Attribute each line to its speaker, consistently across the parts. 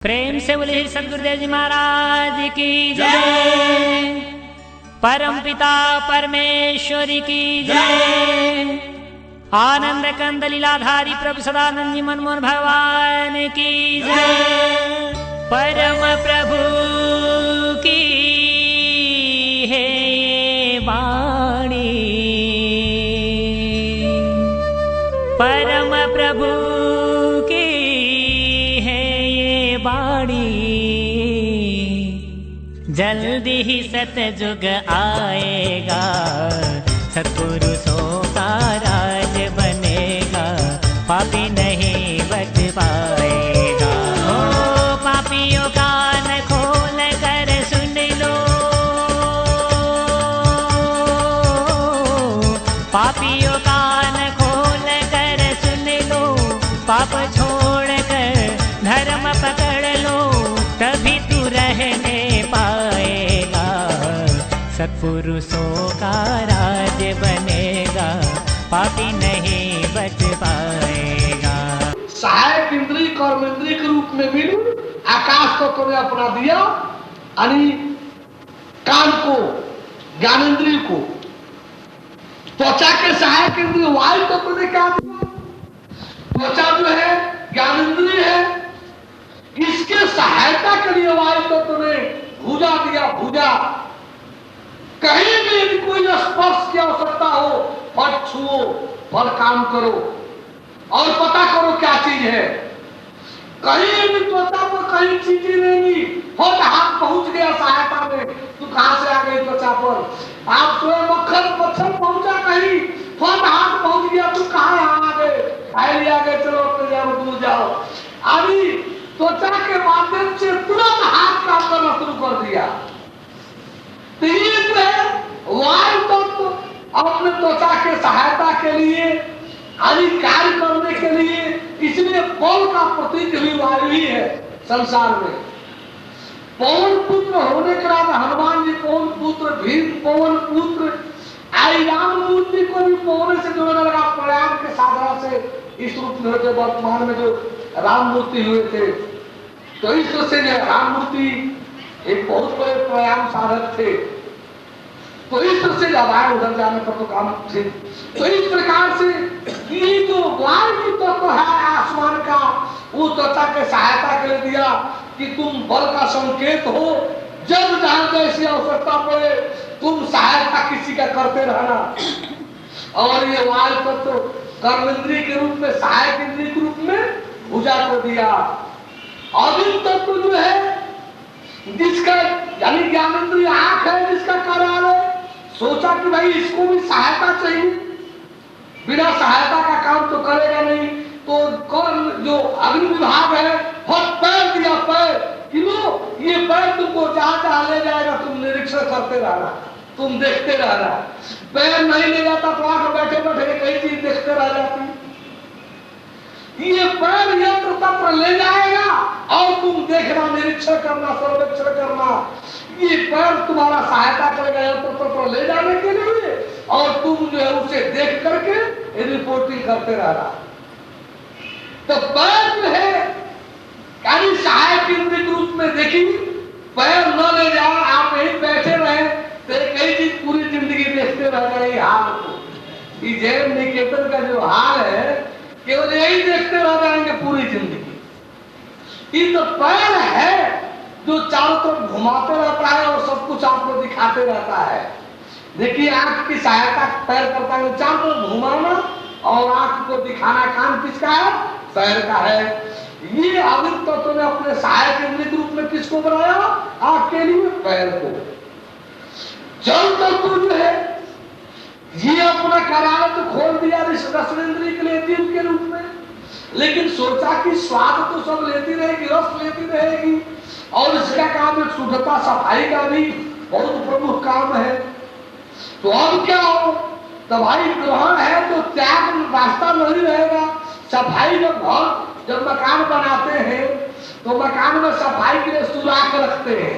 Speaker 1: प्रेम से बोले सदगुरुदेव जी महाराज की जय। परम पिता परमेश्वरी की जय। आनंद कंद लीलाधारी प्रभु सदानंद जी मनमोहन भगवान की जय। परम प्रभु की है ये वाणी, परम प्रभु की है ये वाणी। जल्दी ही सतयुग आएगा, सत्पुरुषों का राज बनेगा, पापी नहीं बच पाएगा। ओ पापियों कान खोल कर सुन लो, पापियों कान खोल कर सुन लो, पाप छोड़ कर धर्म पकड़ लो, तभी तू रहने पाएगा, सत्पुरुषों का राज बनेगा, पापी नहीं बच पाएगा।
Speaker 2: सहायक इंद्रिय कर्म इंद्रिय के रूप में भी आकाश को तुम्हें अपना दिया, यानी कान को, ज्ञानेन्द्रिय को। त्वचा के सहायक इंद्रिय वायु को तुमने क्या दिया? त्वचा जो है ज्ञानेन्द्रिय है, इसके सहायता के लिए वायु को तुमने भुजा दिया। भुजा कहीं भी यदि कोई स्पर्श की आवश्यकता हो, फट छुओ, फल काम करो और पता करो क्या चीज है। कहीं भी त्वचा पर कहीं चीजें नहीं, फट हाथ पहुंच गया सहायता में, तू कहां से आ गई त्वचा पर? आप स्वयं मक्खन पहुंचा कहीं, फट हाथ पहुंच गया, तू कहां आ गए? फाइल आ गए, चलो अपने जाओ, दूर जाओ। अभी त्वचा के माध्यम से तुरंत हाथ काम करना शुरू कर दिया। तो ये जो है वायु तत्व अपने त्वचा के सहायता के लिए, कार्य करने के लिए, इसलिए पवन का प्रतीक भी वायु ही है संसार में। पवन पुत्र होने के बाद हनुमान जी पवन पुत्र, भीम पवन पुत्र, आई राम मूर्ति को भी पवन से जोड़ने लगा। प्रयाण के साधना से इस रूप में होते, वर्तमान में जो राम मूर्ति हुए थे, तो इस तरह से राम मूर्ति एक बहुत बड़े प्रयाण साधक थे। तो इस तरह से जब आए उधर जाने पर तो काम थे। तो इस प्रकार से ये जो वायु तत्व है आसमान का, वो त्वचा के सहायता के लिए दिया कि तुम बल का संकेत हो, जब जहां जैसी आवश्यकता पड़े तुम सहायता किसी का करते रहना। और ये वायु तत्व कर्मेंद्रिय के रूप में, सहायक इंद्रिय के रूप में भुजा को दिया। अग्नि तत्व जो है, जिसका यानी ज्ञानेन्द्रिय आंख है, जिसका कार्यालय, सोचा कि भाई इसको भी सहायता चाहिए, बिना सहायता का काम तो करेगा नहीं। तो कौन जो अग्नि विभाग है, बहुत पैर दिया, पैर कि लो ये पैर तुमको जहां जहां ले जाएगा, तुम निरीक्षण करते रहना, तुम देखते रहना। पैर नहीं ले जाता तो आंख बैठे बैठे कई चीज देखते रह जाती। ये पैर यंत्र तंत्र ले जाएगा और तुम देखना, निरीक्षण करना, सर्वेक्षण करना। ये पैर तुम्हारा सहायता करेगा यंत्र तंत्र ले जाने के लिए, और तुम जो है उसे देख करके रिपोर्टिंग करते रहना। तो पैर जो है यानी सहायक इंद्रिय के रूप में देखी, पैर न ले जाओ, आप यही बैठे रहे तो कई चीज पूरी जिंदगी देखते रह गए। हाल को ये जैन निकेतन का जो हाल है, केवल यही देखते रह जाएंगे पूरी जिंदगी। ये तो पैर है जो चारों तरफ घुमाते रहता है और सब कुछ आपको दिखाते रहता है। देखिए आंख की सहायता पैर करता है, चारों तरफ घुमाना और आंख को दिखाना। काम किसका है? पैर का है। ये अग्नि तत्व ने अपने सहायक इंद्रिय के रूप में किसको बनाया? आंख के लिए पैर को। जल तत्व जो है, ये अपना कार्यालय तो खोल दिया रसनेन्द्रिय के लिए जीव के रूप में, लेकिन सोचा कि स्वाद तो सब लेती रहेगी, रस लेती रहेगी, और इसका काम है शुद्धता सफाई का भी बहुत प्रमुख काम है। तो अब क्या हो, दवाई ग्रहण है तो त्याग रास्ता नहीं रहेगा। सफाई जब मकान बनाते हैं तो मकान में सफाई के लिए सुराख रखते हैं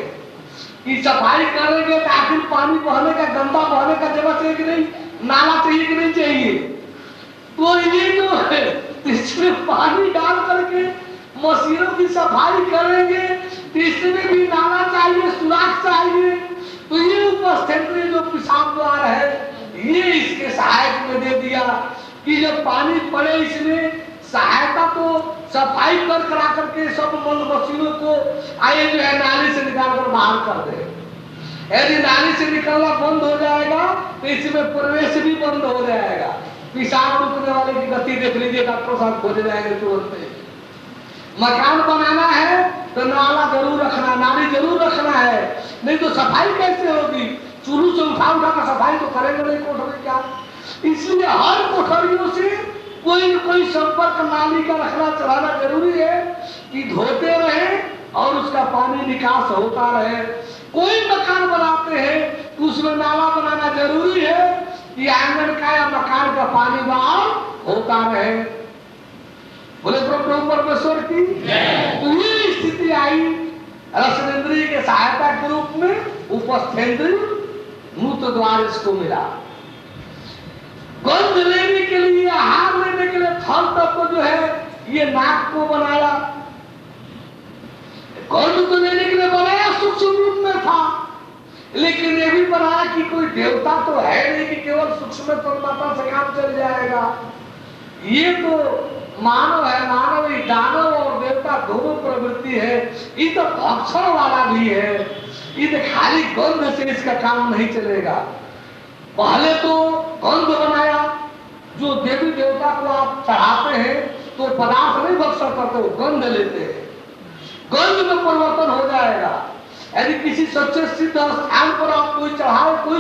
Speaker 2: कि सफाई करेंगे तो आखिर पानी बहने का, गंदा बहने का जगह चाहिए कि नहीं, नाला चाहिए कि नहीं चाहिए। तो ये जो है इसमें पानी डाल करके मशीनों की सफाई करेंगे, इसमें भी नाला चाहिए, सुराख चाहिए। तो ये उपस्थेंद्रिय जो पेशाब द्वार है, ये इसके सहायक में दे दिया कि जब पानी पड़े इसमें सहायता तो सफाई कर करा करके सब मल मशीनों को आए जो है नाली से निकाल कर बाहर कर दे। यदि नाली से निकलना बंद हो जाएगा तो इसमें प्रवेश भी बंद हो जाएगा। पेशाब रुकने वाले की गति देख लीजिए, डॉक्टर साहब खोजे जाएंगे तुरंत। मकान बनाना है तो नाला जरूर रखना, नाली जरूर रखना है, नहीं तो सफाई कैसे होगी? चूल्हू से उठा कर सफाई तो करेंगे नहीं कोठरी क्या? इसलिए हर कोठरियों से कोई न कोई संपर्क नाली का रखना चलाना जरूरी है कि धोते रहे और उसका पानी निकास होता रहे। कोई मकान बनाते हैं तो उसमें नाला बनाना जरूरी है कि आंगन का या मकान का पानी बाहर होता रहे। बोले प्रभु परमेश्वर की। तो ये स्थिति आई रसनेन्द्रिय के सहायता के रूप में उपस्थेंद्रिय मूत द्वार इसको मिला। गंध लेने के लिए, आहार लेने के लिए थल तत्व जो है ये नाक को बनाया। गंध तो लेने के लिए बनाया सूक्ष्म रूप में था, लेकिन ये भी बनाया कि कोई देवता तो है नहीं कि केवल सूक्ष्म तन्मात्रा से काम चल जाएगा। ये तो मानव है, मानव ही दानव और देवता दोनों प्रवृत्ति है। ये तो भक्षण वाला भी है, ये तो खाली गंध से इसका काम नहीं चलेगा। पहले तो गंध बनाया, जो देवी देवता को आप चढ़ाते हैं तो पदार्थ नहीं भक्षण करते हो, गंध लेते हैं। गंध में परिवर्तन हो जाएगा। यदि किसी सच्चे सिद्ध स्थान पर आप कोई चढ़ाओ, कोई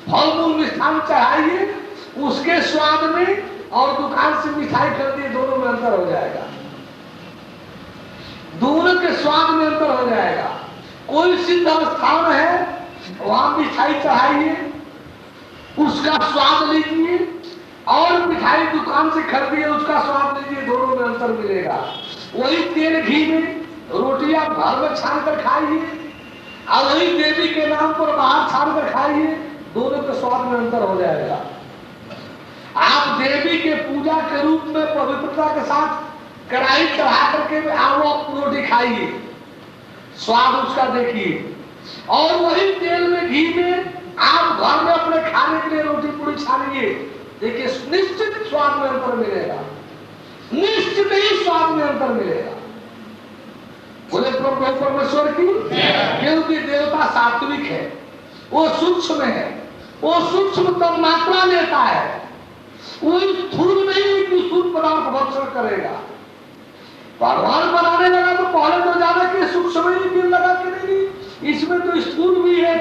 Speaker 2: फल मूल मिष्ठान चढ़ाइए, उसके स्वाद में और दुकान से मिठाई खरीदिए, दोनों में अंतर हो जाएगा। दोनों के स्वाद में अंतर हो जाएगा। कोई सिद्ध स्थान है वहां मिठाई चढ़ाइए, उसका स्वाद लीजिए, और मिठाई दुकान से खरीदिए, उसका स्वाद लीजिए, दोनों में अंतर मिलेगा। वही तेल घी में रोटियां घर में छान कर खाइए और वही देवी के नाम पर बाहर छान कर खाइए, दोनों के स्वाद में अंतर हो जाएगा। आप देवी के पूजा के रूप में पवित्रता के साथ कढ़ाई चढ़ा करके आप रोटी खाइए, स्वाद उसका देखिए। और वही तेल में, घी में आप घर में अपने खाने के लिए रोटी पूरी छानिए, देखिए निश्चित स्वाद में अंतर मिलेगा, निश्चित ही स्वाद में अंतर मिलेगा। बोले प्रभु परमेश्वर की। क्योंकि देवता सात्विक है, वो सूक्ष्म है, वो सूक्ष्म तन्मात्रा लेता है, वो स्थूल नहीं कि स्थूल पदार्थ भक्षण करेगा। भगवान बनाने लगा तो पहले तो जाना कि सूक्ष्म ही फिर लगा कि नहीं, इसमें तो स्थूल भी है,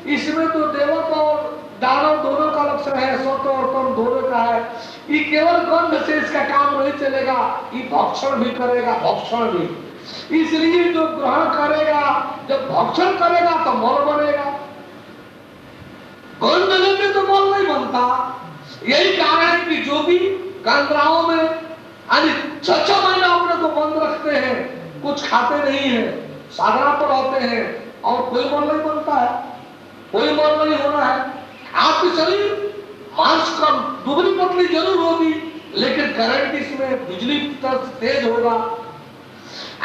Speaker 2: इसमें तो देवता और दानव दोनों का लक्षण है, सत्व और तम दोनों का है। ये केवल गंध से इसका काम नहीं चलेगा, ये भक्षण भी करेगा, भक्षण भी। इसलिए जो ग्रहण करेगा, जब भक्षण करेगा तो मल बनेगा। गंध लेने तो मल नहीं बनता। यही कारण है कि जो भी गंधराओं में 6 महीना अपने को बंद रखते हैं, कुछ खाते नहीं है, साधना पर रहते हैं और कोई मल नहीं बनता है, कोई मल नहीं होना है। आपकी शरीर मांस का दुबली पतली जरूर होगी, लेकिन करंट इसमें बिजली तेज होगा।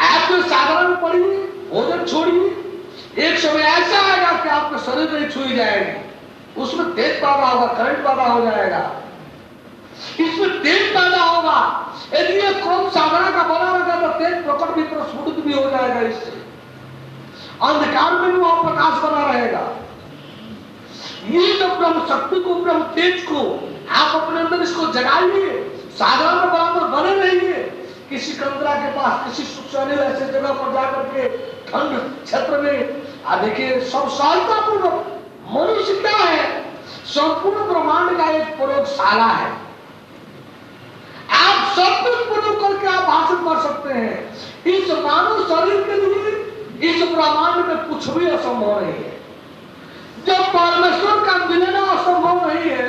Speaker 2: आप जो साधारण पढ़िए, भोजन छोड़िए, एक समय ऐसा आएगा कि आपका शरीर नहीं छुई जाएगी, उसमें तेज पैदा होगा, करंट पैदा हो जाएगा, इसमें तेज पैदा होगा। यदि ये क्रम साधना का बना रहेगा तो तेज प्रकट भी, प्रस्फुटित भी हो जाएगा। इससे अंधकार में भी वहां प्रकाश बना रहेगा। ये जो ब्रह्म शक्ति को, ब्रह्म तेज को आप अपने अंदर इसको जगाइए, साधना में बराबर बने रहिए। किसी कंदरा के पास, किसी सुखसानी ऐसे जगह पर जाकर के ठंड क्षेत्र में देखिए, सब सहायता पूर्वक मनुष्य क्या है, संपूर्ण ब्रह्मांड का एक प्रयोगशाला है। आप सब कुछ प्रयोग करके आप हासिल कर सकते हैं। इस मानव शरीर के लिए इस ब्रह्मांड में कुछ भी असंभव नहीं है। जब परमेश्वर का मिलना असंभव नहीं है,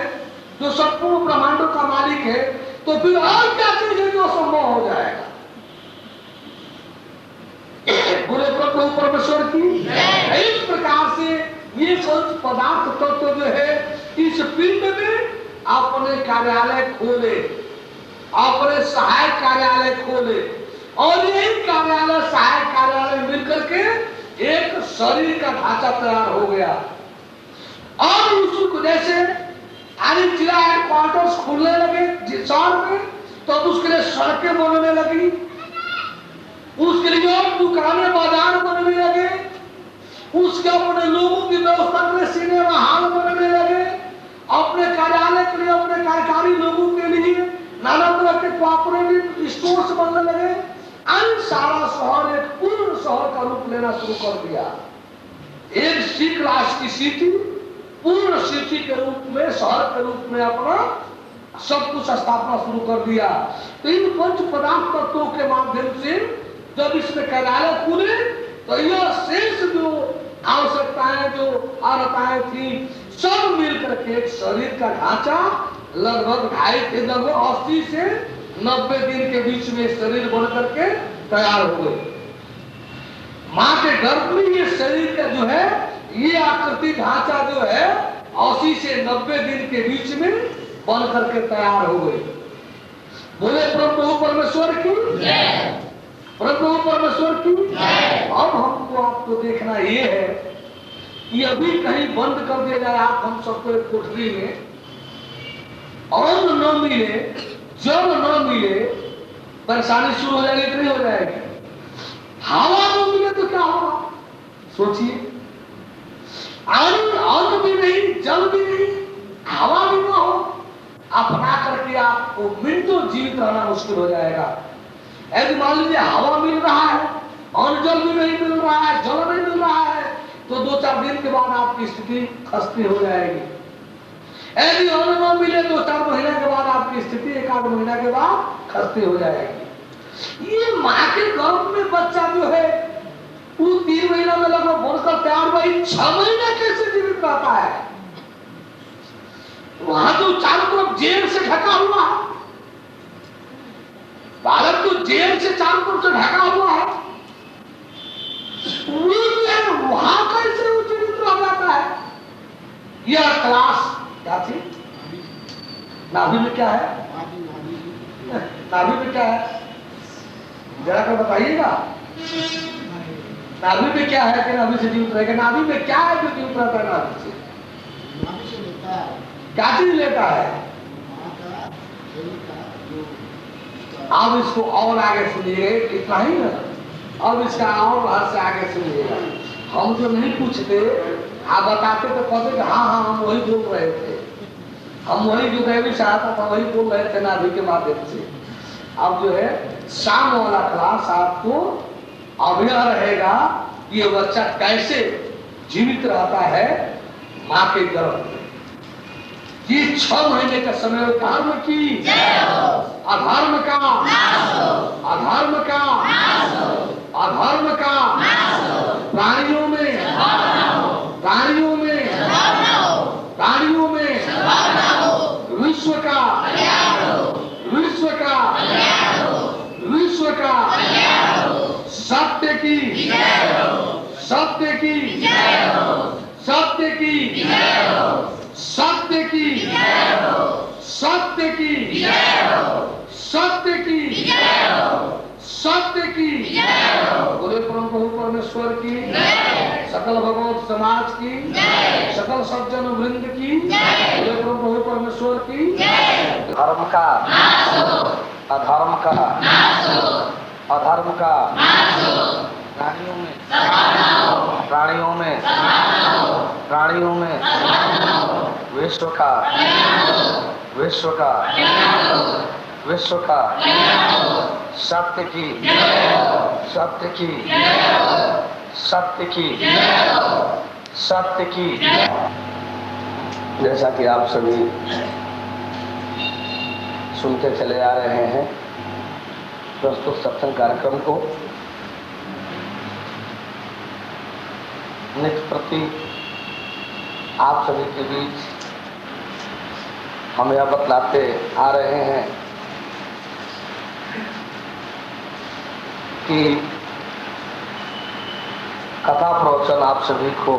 Speaker 2: जो संपूर्ण ब्रह्मांडों का मालिक है, तो फिर और क्या चीज है जो असंभव हो जाएगा। बोले प्रभु परमेश्वर की। इस प्रकार से ये कुछ पदार्थ तत्व जो है इस पिंड में अपने कार्यालय खोले, अपने सहायक कार्यालय खोले और यही कार्यालय, सहायक कार्यालय मिलकर के एक शरीर का ढांचा तैयार हो गया। और उसको जैसे आनी जिला हेडक्वार्टर्स खुलने लगे शहर में, तो अब उसके लिए सड़कें बनने लगी, उसके लिए और दुकानें बाजार बनने लगे, उसके अपने लोगों की व्यवस्था के लिए सिनेमा हॉल बनने लगे, अपने कार्यालय के लिए, अपने कार्यकारी लोगों के लिए नाना तरह के कोऑपरेटिव स्टोर्स बनने लगे। अन्य सारा शहर एक पूर्ण शहर का रूप लेना शुरू कर दिया। एक सिख राष्ट्र की सिटी पूर्ण सिटी के रूप में, शहर के रूप में अपना सब कुछ स्थापना शुरू कर दिया। तो इन पंच पदार्थ तत्वों के माध्यम से जब इसमें कार्यालय खुले, तो यह शेष जो आवश्यकताएं, जो अर्हताएं थी, सब मिलकर के एक शरीर का ढांचा लगभग 80 से 90 दिन के बीच में शरीर बन करके तैयार हो गए। माँ के गर्भ में ये शरीर का जो है, ये आकृति ढांचा जो है 80 से 90 दिन के बीच में बन करके तैयार हो गए। बोले प्रभु परमेश्वर की, प्रभु परमेश्वर की। अब हमको आपको देखना ये है कि अभी कहीं बंद कर दिया जाए आप हम सबको एक कोठरी में, और न मिले, जब न मिले, परेशानी शुरू हो जाएगी कि नहीं हो जाएगी? हवा न मिले तो क्या होगा? सोचिए, अन्न भी नहीं, जल भी नहीं, हवा भी ना हो, अपना करके आपको मिनटों जीवित रहना मुश्किल हो जाएगा। यदि मान लीजिए हवा मिल रहा है, अन्न जल भी नहीं मिल रहा है, जल नहीं मिल रहा है, तो 2-4 दिन के बाद आपकी स्थिति खस्ती हो जाएगी। यदि अन्न न मिले 2-4 महीने के बाद आपकी स्थिति 1-8 महीना के बाद खस्ती हो जाएगी। ये माँ के गर्भ में बच्चा जो है वो 3 महीना में लगभग बनकर तैयार हुआ, 6 महीने कैसे जीवित रहता है? वहां तो चारों तरफ जेल से ढका हुआ है, भारत तो जेल से चारों तरफ से ढका हुआ है, वहां कैसे वो जीवित रह जाता है? यह क्लास क्या थी? नाभि में क्या है? नाभि में क्या है? जरा कर बताइएगा, नाभि में क्या है कि नाभि से जीवित रहेगा? नाभि में क्या है जो जीवित रहता है? नाभि से क्या चीज लेता है? अब इसको और आगे सुनिए, इतना ही ना, अब इसका और बाहर से आगे सुनिएगा। हम जो नहीं पूछते, आप बताते तो कहते कि हाँ हाँ हम वही बोल रहे थे, हम वही जो देवी सहायता था वही बोल रहे थे नाभि के माध्यम से। अब जो है शाम वाला क्लास आपको अवयव रहेगा, ये बच्चा कैसे जीवित रहता है माँ के गर्भ में। ये 6 महीने का समय धर्म की, अधर्म का, अधर्म का, अधर्म का, प्राणियों में, प्राणियों में, प्राणियों में, विश्व का, विश्व का, विश्व का, सत्य की, सत्य की, सत्य की, सत्य की, सत्य की, सत्य की, सत्य की, बोले प्रभु परमेश्वर की, सकल भगवत समाज की, सकल सज्जन वृंद की, बोले प्रभु परमेश्वर की। धर्म का, अधर्म का, अधर्म का, प्राणियों में, प्राणियों में, प्राणियों में, विश्व का, विश्व का, विश्व का, सत्य की, सत्य की, सत्य की, सत्य की। जैसा कि आप सभी सुनते चले आ रहे हैं प्रस्तुत सत्संग कार्यक्रम को, नित्य प्रति आप सभी के बीच हम यह बतलाते आ रहे हैं कि कथा प्रवचन आप सभी को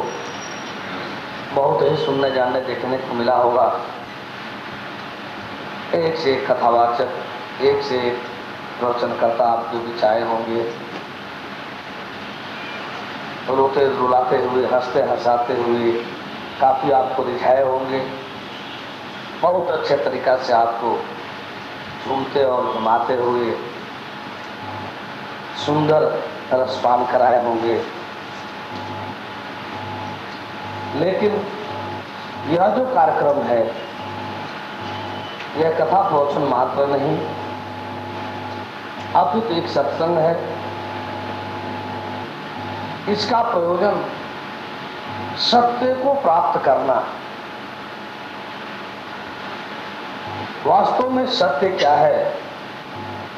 Speaker 2: बहुत ही सुनने जानने देखने को मिला होगा। एक से एक कथावाचक, एक से एक प्रवचनकर्ता आपके बिछाए होंगे, रोते रुलाते हुए, हंसते हंसाते हुए काफी आपको दिखाए होंगे। बहुत अच्छे तरीका से आपको झूमते और घुमाते हुए सुंदर रसपान कराए होंगे। लेकिन यह जो कार्यक्रम है, यह कथा प्रवचन मात्र नहीं, अपितु एक सत्संग है। इसका प्रयोजन सत्य को प्राप्त करना। वास्तव में सत्य क्या है,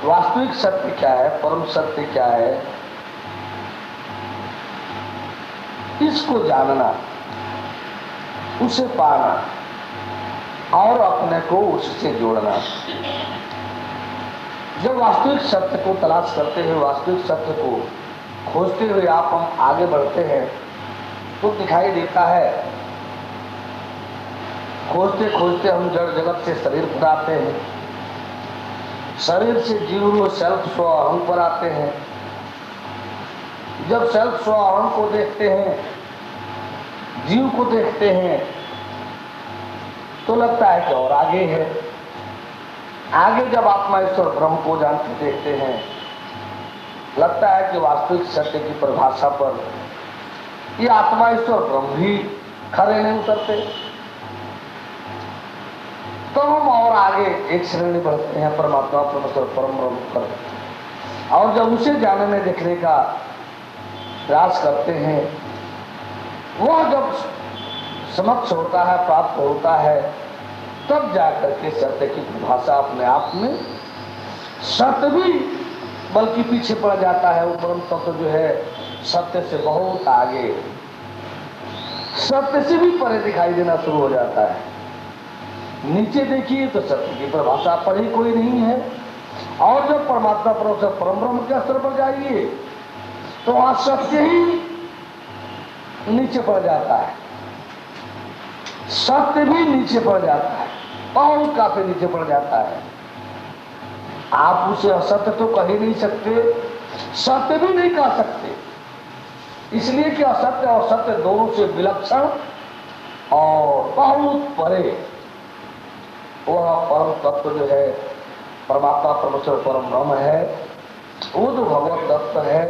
Speaker 2: वास्तविक सत्य क्या है, परम सत्य क्या है, इसको जानना, उसे पाना और अपने को उससे जोड़ना। जब वास्तविक सत्य को तलाश करते हुए, वास्तविक सत्य को खोजते हुए आप हम आगे बढ़ते हैं तो दिखाई देता है, खोजते खोजते हम जड़ जगत से शरीर पर आते हैं, शरीर से जीव सेल्फ स्व अहम पर आते हैं। जब सेल्फ स्व अहम को देखते हैं, जीव को देखते हैं, तो लगता है कि और आगे है। आगे जब आत्मा ईश्वर ब्रह्म को जानते देखते हैं, लगता है कि वास्तविक सत्य की परिभाषा पर ये आत्मा ईश्वर ब्रह्म भी खरे नहीं उतरते। तो हम और आगे एक श्रेणी बढ़ते हैं, परमात्मा परमेश्वर परम ब्रह्म पर। और जब उसे जानने देखने का प्रयास करते हैं, वह जब समक्ष होता है, प्राप्त होता है, तब जाकर के सत्य की परिभाषा अपने आप में, सत्य भी बल्कि पीछे पड़ जाता है। वो परम तत्व जो है सत्य से बहुत आगे, सत्य से भी परे दिखाई देना शुरू हो जाता है। नीचे देखिए तो सत्य की परिभाषा पर ही कोई नहीं है, और जब परमात्मा परम ब्रह्म के स्तर पर जाइए तो वहां सत्य ही नीचे पड़ जाता है, सत्य भी नीचे पड़ जाता है, बहुत काफी नीचे पड़ जाता है। आप उसे असत्य तो कह ही नहीं सकते, सत्य भी नहीं कह सकते, इसलिए कि असत्य और सत्य दोनों से विलक्षण और बहुत परे वह परम तत्व जो है, परमात्मा परमेश्वर परम ब्रह्म है, वो जो भगवत तत्व है,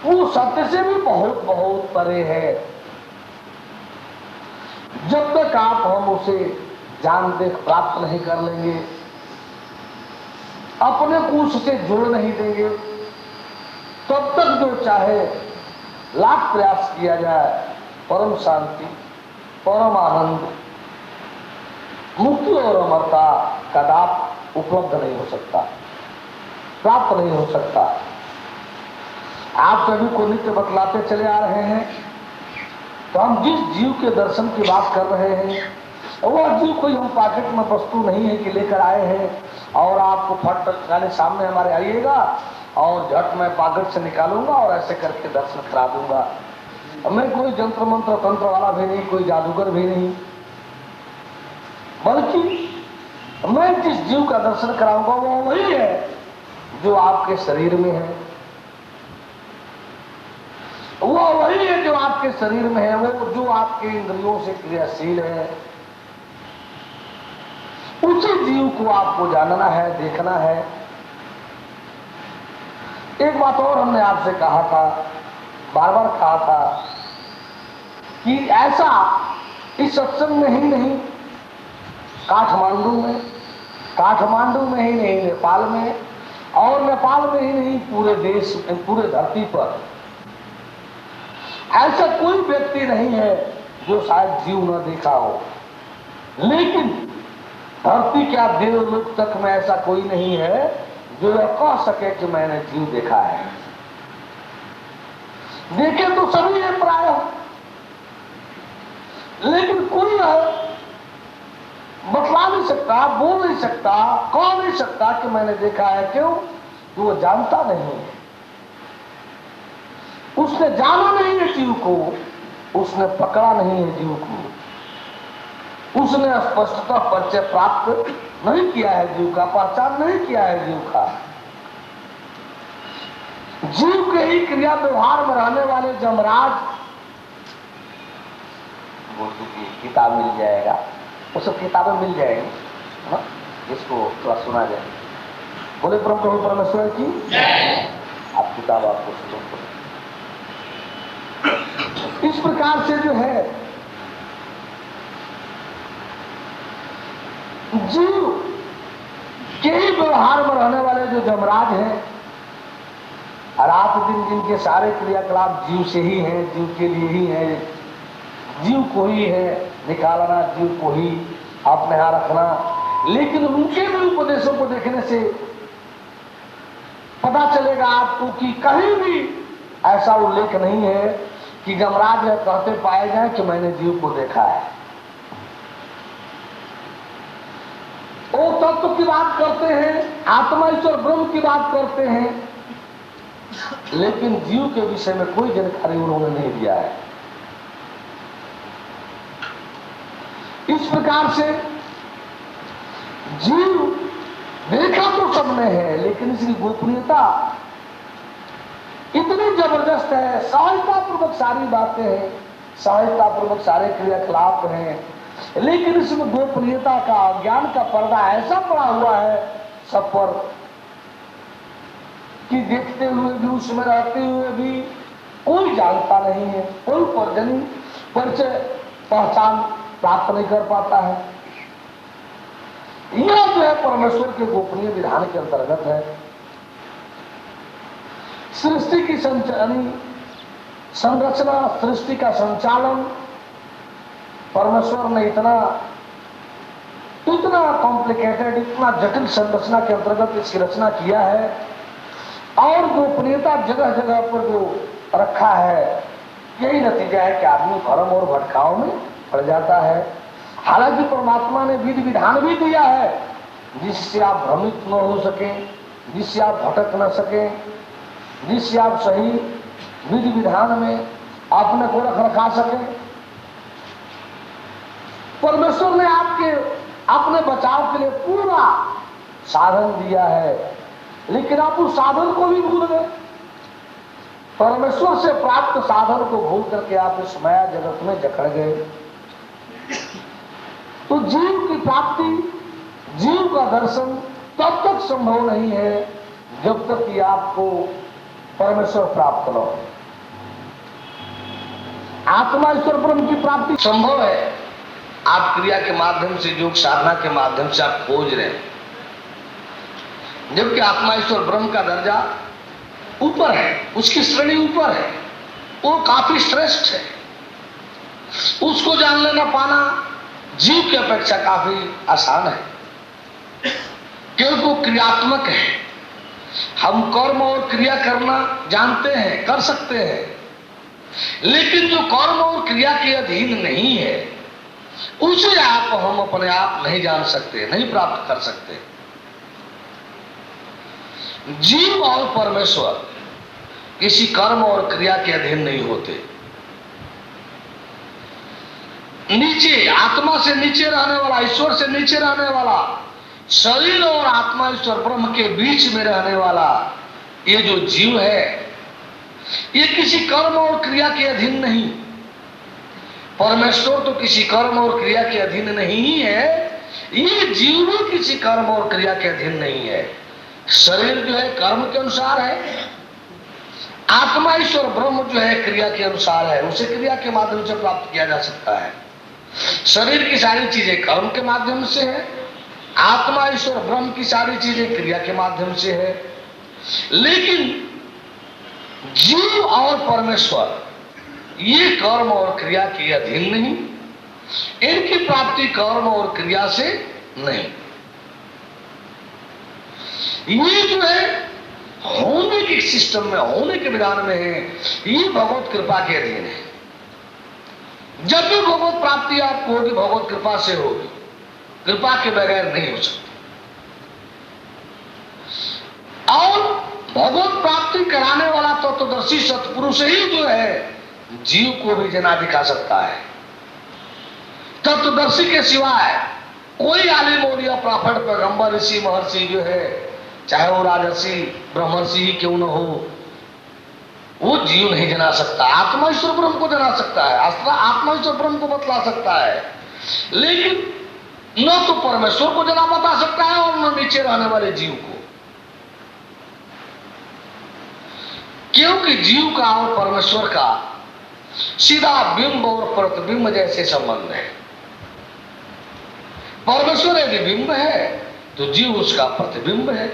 Speaker 2: वो सत्य से भी बहुत बहुत परे है। जब तक आप हम उसे जान देख प्राप्त नहीं कर लेंगे, अपने को उससे जोड़ नहीं देंगे, तब तक जो चाहे लाख प्रयास किया जाए, परम शांति, परम आनंद, मुक्ति और अमरता कदाप उपलब्ध नहीं हो सकता, प्राप्त नहीं हो सकता। आप सभी को नित्य बतलाते चले आ रहे हैं, तो हम जिस जीव के दर्शन की बात कर रहे हैं, वह जीव कोई हम पॉकेट में वस्तु नहीं है कि लेकर आए हैं और आपको फट गाने सामने हमारे आइएगा और झट मैं पॉकेट से निकालूंगा और ऐसे करके दर्शन करा दूंगा। मैं कोई जंत्र मंत्र तंत्र वाला भी नहीं, कोई जादूगर भी नहीं, बल्कि मैं जिस जीव का दर्शन कराऊंगा वो वही है जो आपके शरीर में है, वो वही है जो आपके शरीर में है, वो जो आपके इंद्रियों से क्रियाशील है। उसी जीव को आपको जानना है, देखना है। एक बात और हमने आपसे कहा था, बार बार कहा था कि ऐसा इस सत्संग में ही नहीं, काठमांडू में ही नहीं, नेपाल में, और नेपाल में ही नहीं, पूरे देश में, पूरे धरती पर ऐसा कोई व्यक्ति नहीं है जो शायद जीव न देखा हो। लेकिन धरती क्या देवलोक तक में ऐसा कोई नहीं है जो यह कह सके कि मैंने जीव देखा है। देखे तो सभी है प्राय, लेकिन कोई बतला नहीं सकता, बोल नहीं सकता, कह नहीं सकता कि मैंने देखा है। क्यों? वो जानता नहीं है, उसने जाना नहीं है जीव को, उसने पकड़ा नहीं है जीव को, उसने स्पष्टता परिचय प्राप्त नहीं किया है जीव का, पहचान नहीं किया है जीव का। जीव के ही क्रिया व्यवहार में रहने वाले जमराज बुद्धू की किताब मिल जाएगा, वो सब किताबें मिल जाएंगी, हाँ? जिसको थोड़ा सुना जाए। बोले प्रभु परमेश्वर की आप किताब आपको सुनो। इस प्रकार से जो है जीव के ही व्यवहार में रहने वाले जो जमराज हैं, रात दिन जिनके सारे क्रियाकलाप जीव से ही हैं, जीव के लिए ही है, जीव को ही है निकालना, जीव को ही अपने यहां रखना। लेकिन उनके भी उपदेशों को देखने से पता चलेगा आपको कि कहीं भी ऐसा उल्लेख नहीं है कि जमराज कहते पाए जाए कि मैंने जीव को देखा है। वो तत्व की बात करते हैं, आत्मा ईश्वर ब्रह्म की बात करते हैं, लेकिन जीव के विषय में कोई जानकारी उन्होंने नहीं दिया है। इस प्रकार से जीव देखा तो सबने है, लेकिन इसकी गोपनीयता इतनी जबरदस्त है, सहजतापूर्वक सारी बातें हैं, सहजतापूर्वक सारे क्रियाकलाप हैं, लेकिन इसमें गोपनीयता का, ज्ञान का पर्दा ऐसा पड़ा हुआ है सब पर कि देखते हुए भी, उसमें रहते हुए भी कोई जानता नहीं है, कोई परिचय पहचान प्राप्त नहीं कर पाता है। यह जो है परमेश्वर के गोपनीय विधान के अंतर्गत है। सृष्टि की संरचना, सृष्टि का संचालन परमेश्वर ने इतना कॉम्प्लिकेटेड, इतना जटिल संरचना के अंतर्गत इसकी रचना किया है, और गोपनीयता जगह जगह पर जो रखा है, यही नतीजा है कि आदमी भ्रम और भटकाव में पड़ जाता है। हालांकि परमात्मा ने विधि विधान भी दिया है जिससे आप भ्रमित न हो सके, जिससे आप भटक न सके, जिससे आप सही विधि विधान में अपने को रखा सके। परमेश्वर ने आपके अपने बचाव के लिए पूरा साधन दिया है, लेकिन आप उस साधन को भी भूल गए। परमेश्वर से प्राप्त साधन को भूल करके आप इस माया जगत में जकड़ गए। तो जीव की प्राप्ति, जीव का दर्शन तब तक संभव नहीं है जब तक कि आपको परमेश्वर प्राप्त न हो। आत्मा ईश्वर ब्रह्म की प्राप्ति संभव है, आप क्रिया के माध्यम से, योग साधना के माध्यम से आप खोज रहे हैं, जबकि आत्मा ईश्वर ब्रह्म का दर्जा ऊपर है, उसकी श्रेणी ऊपर है, वो काफी श्रेष्ठ है। उसको जान लेना पाना जीव की अपेक्षा काफी आसान है, क्योंकि वो क्रियात्मक है। हम कर्म और क्रिया करना जानते हैं, कर सकते हैं, लेकिन जो कर्म और क्रिया के अधीन नहीं है उसे हम अपने आप नहीं जान सकते, नहीं प्राप्त कर सकते। जीव और परमेश्वर किसी कर्म और क्रिया के अधीन नहीं होते। नीचे, आत्मा से नीचे रहने वाला, ईश्वर से नीचे रहने वाला, शरीर और आत्मा ईश्वर ब्रह्म के बीच में रहने वाला ये जो जीव है, ये किसी कर्म और क्रिया के अधीन नहीं। परमेश्वर तो किसी कर्म और क्रिया के अधीन नहीं है, ये जीव भी किसी कर्म और क्रिया के अधीन नहीं है। शरीर जो है कर्म के अनुसार है, आत्मा ईश्वर ब्रह्म जो है क्रिया के अनुसार है, उसे क्रिया के माध्यम से प्राप्त किया जा सकता है। शरीर की सारी चीजें कर्म के माध्यम से है, आत्मा ईश्वर ब्रह्म की सारी चीजें क्रिया के माध्यम से है। लेकिन जीव और परमेश्वर ये कर्म और क्रिया के अधीन नहीं, इनकी प्राप्ति कर्म और क्रिया से नहीं। ये जो है होने के सिस्टम में, होने के विधान में है, ये भगवत कृपा के अधीन है। जब भी भगवत प्राप्ति आपको होगी, भगवत कृपा से होगी, कृपा के बगैर नहीं हो सकती। और भगवत प्राप्ति कराने वाला तत्वदर्शी सत्पुरुष ही जो है जीव को भी जना दिखा सकता है। तत्वदर्शी के सिवाय कोई आलिम और या प्रॉफिट, पैगंबर, ऋषि, महर्षि जो है, चाहे वो राजर्षि ब्रह्मर्षि ही क्यों न हो, वो जीव नहीं जना सकता। आत्मा ईश्वर ब्रह्म को जना सकता है, आत्मा ईश्वर ब्रह्म को बतला सकता है, लेकिन न तो परमेश्वर को जना बता सकता है और न नीचे रहने वाले जीव को। क्योंकि जीव का और परमेश्वर का सीधा बिंब और प्रतिबिंब जैसे संबंध है। परमेश्वर यदि बिंब है तो जीव उसका प्रतिबिंब है,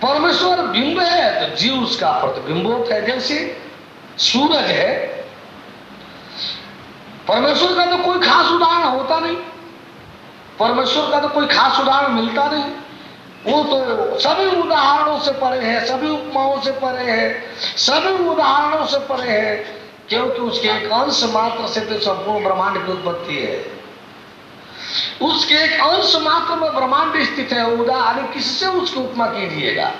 Speaker 2: परमेश्वर बिंब है तो जीव उसका प्रतिबिंबोत है। जैसे सूरज है, परमेश्वर का तो कोई खास उदाहरण होता नहीं, परमेश्वर का तो कोई खास उदाहरण मिलता नहीं, वो तो सभी उदाहरणों से परे है, सभी उपमाओं से परे है, सभी उदाहरणों से परे है, क्योंकि उसके एक अंश मात्र से तो संपूर्ण ब्रह्मांड की उत्पत्ति है। उसके एक अंश मात्र में ब्रह्मांड स्थित है। उदाहरण किससे उसकी उपमा कीजिएगा,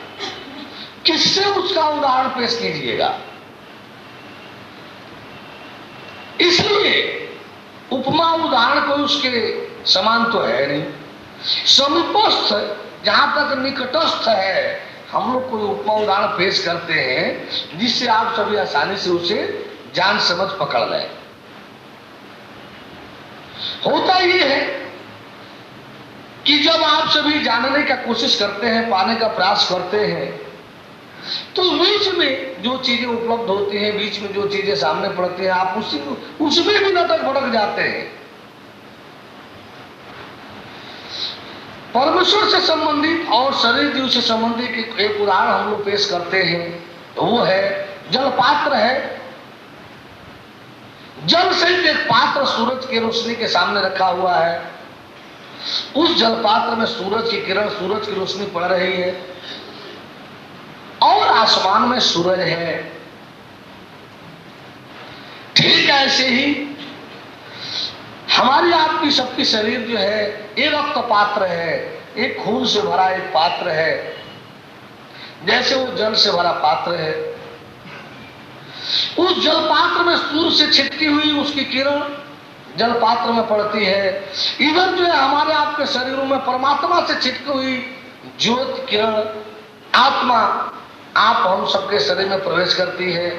Speaker 2: किससे उसका उदाहरण पेश कीजिएगा? इसलिए उपमा उदाहरण कोई उसके समान तो है नहीं। समीपस्थ जहां तक निकटस्थ है, हम लोग कोई उपमा उदाहरण पेश करते हैं जिससे आप सभी आसानी से उसे जान समझ पकड़ लें। होता ये है कि जब आप सभी जानने का कोशिश करते हैं, पाने का प्रयास करते हैं, तो बीच में जो चीजें उपलब्ध होती हैं, बीच में जो चीजें सामने पड़ती हैं, आप उसमें भी न तक भटक जाते हैं। परमेश्वर से संबंधित और शरीर जीव से संबंधित एक उदाहरण हम लोग पेश करते हैं, तो वो है जल पात्र है। जल सहित एक पात्र सूरज की रोशनी के सामने रखा हुआ है। उस जल पात्र में सूरज की किरण, सूरज की रोशनी पड़ रही है और आसमान में सूरज है। ठीक ऐसे ही हमारी आपकी सबकी शरीर जो है एक रक्त पात्र है, एक खून से भरा एक पात्र है। जैसे वो जल से भरा पात्र है, उस जल पात्र में सूर्य से छिटकी हुई उसकी किरण जल पात्र में पड़ती है। इधर जो है हमारे आपके शरीरों में परमात्मा से छिटकी हुई ज्योत किरण आत्मा आप हम सबके शरीर में प्रवेश करती है।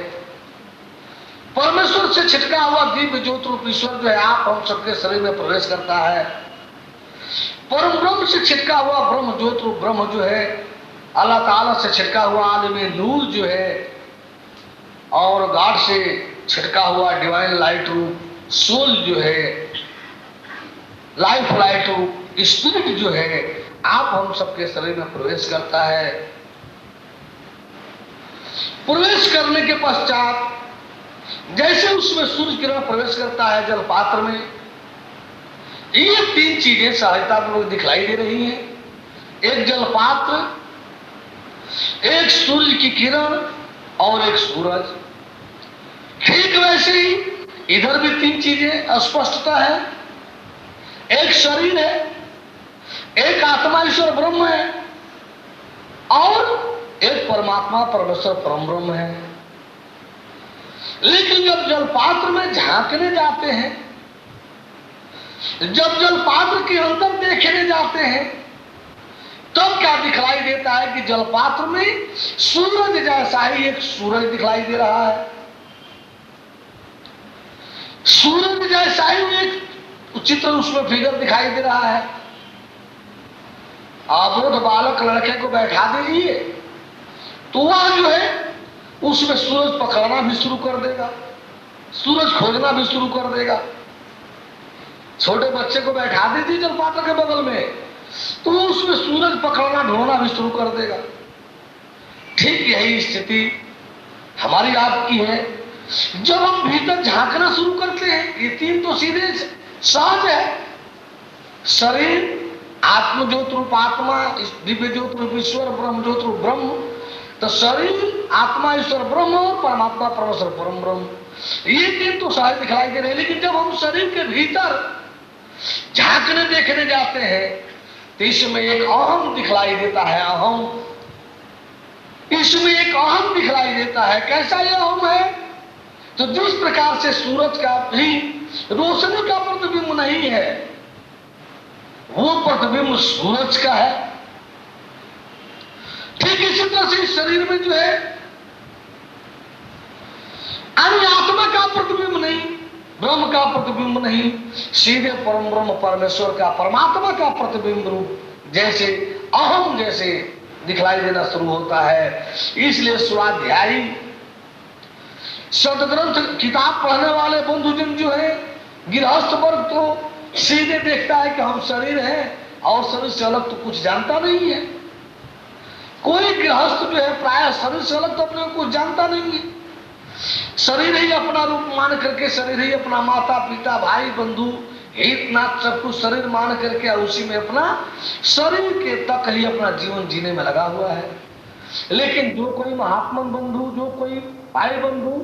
Speaker 2: परमेश्वर से छिटका हुआ दिव्य ज्योत रूप ईश्वर जो है आप हम सबके शरीर में प्रवेश करता है। परम ब्रह्म से छिटका हुआ ब्रह्म ज्योत रूप ब्रह्म जो है अल्लाह ताला से छिटका हुआ आलम नूर जो है और गॉड से छिटका हुआ डिवाइन लाइट रूप सोल जो है, लाइफ लाइट रूप स्पिरिट जो है आप हम सबके शरीर में प्रवेश करता है। प्रवेश करने के पश्चात जैसे उसमें सूर्य किरण प्रवेश करता है जल पात्र में, ये तीन चीजें सहायतापूर्वक दिखलाई दे रही हैं। एक जल पात्र, एक सूर्य की किरण और एक सूरज। ठीक वैसे ही इधर भी तीन चीजें स्पष्टता है। एक शरीर है, एक आत्मा ईश्वर ब्रह्म है और एक परमात्मा परमेश्वर परम ब्रह्म है। लेकिन जब जल पात्र में झांकने जाते हैं, जब जल पात्र के अंदर देखने जाते हैं, तब क्या दिखलाई देता है कि जल पात्र में सूरज जैसा ही एक सूरज दिखलाई दे रहा है। सूरज जैसा ही एक चित्र उसमें फिगर दिखाई दे रहा है। अबोध बालक लड़के को बैठा दीजिए तो वह जो है उसमें सूरज पकड़ना भी शुरू कर देगा, सूरज खोजना भी शुरू कर देगा। छोटे बच्चे को बैठा दीजिए जलपात्र के बगल में तो वो उसमें सूरज पकड़ना ढूंढना भी शुरू कर देगा। ठीक यही स्थिति हमारी आपकी है। जब हम भीतर झांकना शुरू करते हैं, ये तीन तो सीधे सहज है। शरीर आत्म ज्योत रूप आत्मा, दिव्य ज्योत रूप ईश्वर, ब्रह्म ज्योत रूप ब्रह्म। तो शरीर आत्मा ईश्वर ब्रह्म और परमात्मा परमेश्वर परम ब्रह्म, ये तीन तो सहज दिखलाई दे रहे हैं। लेकिन जब हम शरीर के भीतर झांकने देखने जाते हैं तो इसमें एक अहम दिखलाई देता है। अहम, इसमें एक अहम दिखलाई देता है। कैसा यह अहम है? तो जिस प्रकार से सूरज का भी रोशनी का प्रतिबिंब नहीं है, वो प्रतिबिंब सूरज का है। ठीक इसी तरह से इस शरीर में जो है अन्य आत्मा का प्रतिबिंब नहीं, ब्रह्म का प्रतिबिंब नहीं, सीधे परम ब्रह्म परमेश्वर का, परमात्मा का प्रतिबिंब रूप जैसे अहम जैसे दिखलाई देना शुरू होता है। इसलिए स्वाध्यायी सदग्रंथ किताब पढ़ने वाले बंधुजन जो है, गृहस्थ वर्ग तो सीधे देखता है कि हम शरीर हैं और शरीर से अलग तो कुछ जानता नहीं है। कोई गृहस्थ जो है प्राय शरीर से अलग तो अपने को कुछ जानता नहीं है। शरीर ही अपना रूप मान करके, शरीर ही अपना माता पिता भाई बंधु हित नाथ सब कुछ शरीर मान करके और उसी में अपना शरीर के तक ही अपना जीवन जीने में लगा हुआ है। लेकिन जो कोई महात्मा बंधु, जो कोई भाई बंधु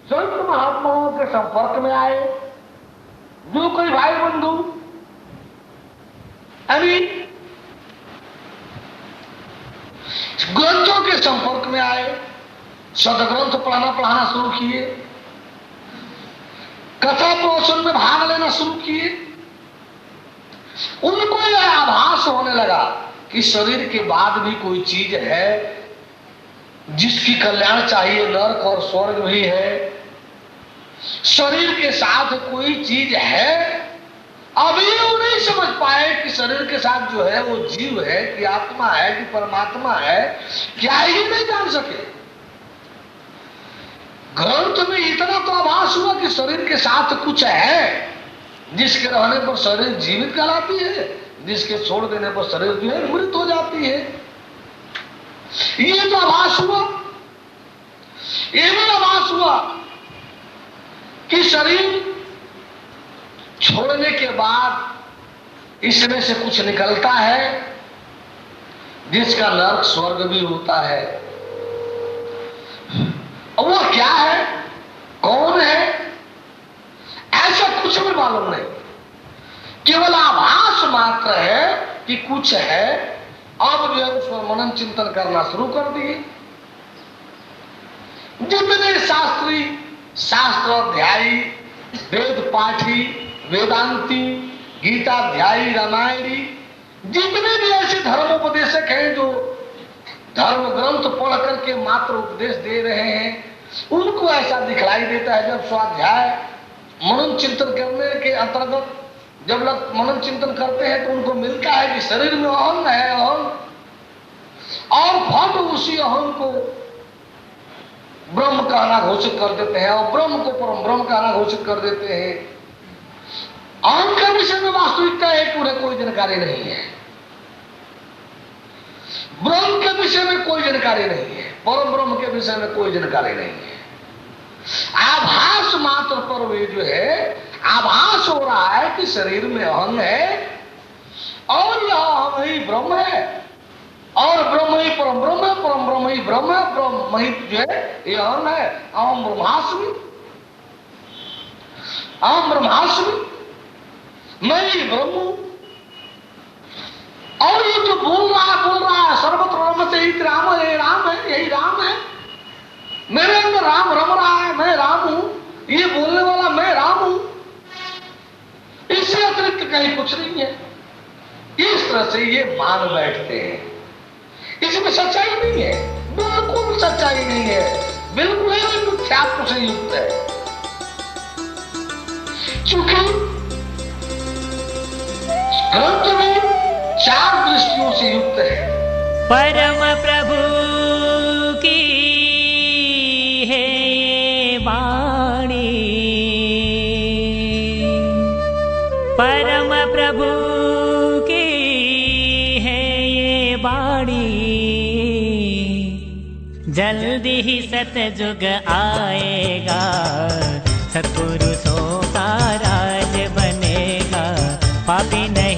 Speaker 2: संत महात्माओं के संपर्क में आए, जो कोई भाई बंधु अभी ग्रंथों के संपर्क में आए, सदग्रंथ पढ़ाना शुरू किए, कथा प्रवचन में भाग लेना शुरू किए, उनको यह आभास होने लगा कि शरीर के बाद भी कोई चीज है जिसकी कल्याण चाहिए, नरक और स्वर्ग भी है। शरीर के साथ कोई चीज है, अभी वो नहीं समझ पाए कि शरीर के साथ जो है वो जीव है कि आत्मा है कि परमात्मा है, क्या ही नहीं जान सके। ग्रंथ में इतना तो आभास हुआ कि शरीर के साथ कुछ है, जिसके रहने पर शरीर जीवित कहलाती है, जिसके छोड़ देने पर शरीर जो है मृत हो जाती है। ये तो आभास हुआ। ये भी आभास हुआ कि शरीर छोड़ने के बाद इसमें से कुछ निकलता है जिसका नरक स्वर्ग भी होता है। और वो क्या है, कौन है, ऐसा कुछ भी मालूम नहीं, केवल आभास मात्र है कि कुछ है। अब जो है उस पर मनन चिंतन करना शुरू कर दिए। जितने शास्त्री, शास्त्राध्यायी, वेद पाठी, वेदांती, गीताध्यायी, रामायणी, जितने भी ऐसे धर्मोपदेशक हैं जो धर्म ग्रंथ पढ़ करके मात्र उपदेश दे रहे हैं, उनको ऐसा दिखलाई देता है जब स्वाध्याय मनन चिंतन करने के अंतर्गत जब लोग मनन चिंतन करते हैं तो उनको मिलता है कि शरीर में अहम है, अहम, और फट उसी अहम को ब्रह्म कहना घोषित कर देते हैं और ब्रह्म को परम ब्रह्म कहना घोषित कर देते हैं। अहम के विषय में वास्तविकता है कि उन्हें कोई जानकारी नहीं है, ब्रह्म के विषय में कोई जानकारी नहीं है, परम ब्रह्म के विषय में कोई जानकारी नहीं है। आभास मात्र पर वे जो है आभास हो रहा है कि शरीर में अहम है और यह अहम ही ब्रह्म है और ब्रह्म ही परम ब्रह्म है, परम ब्रह्म ही ब्रह्म है, ब्रह्म ही जो है यह अहम है। अहम ब्रह्मास्मि, अहम ब्रह्मास्मि, मैं ही ब्रह्म हूं। और ये जो बोल रहा है सर्वत्र ब्रह्म से ही राम है, राम है, यही राम है, मेरे अंदर राम रम रहा है, मैं राम हूं, ये बोलने वाला मैं राम हूं, इससे अतिरिक्त कहीं कुछ नहीं है। इस तरह से ये मान बैठते हैं। इसमें सच्चाई नहीं है, बिल्कुल सच्चाई नहीं है, बिल्कुल ही मिथ्यात्व से युक्त है। क्योंकि ग्रंथ में 4 दृष्टियों से युक्त है।
Speaker 1: परम प्रभु की है ये वाणी, परम प्रभु की है ये वाणी, जल्दी ही सतयुग आएगा, सत्पुरुषों का राज बनेगा, पापी नहीं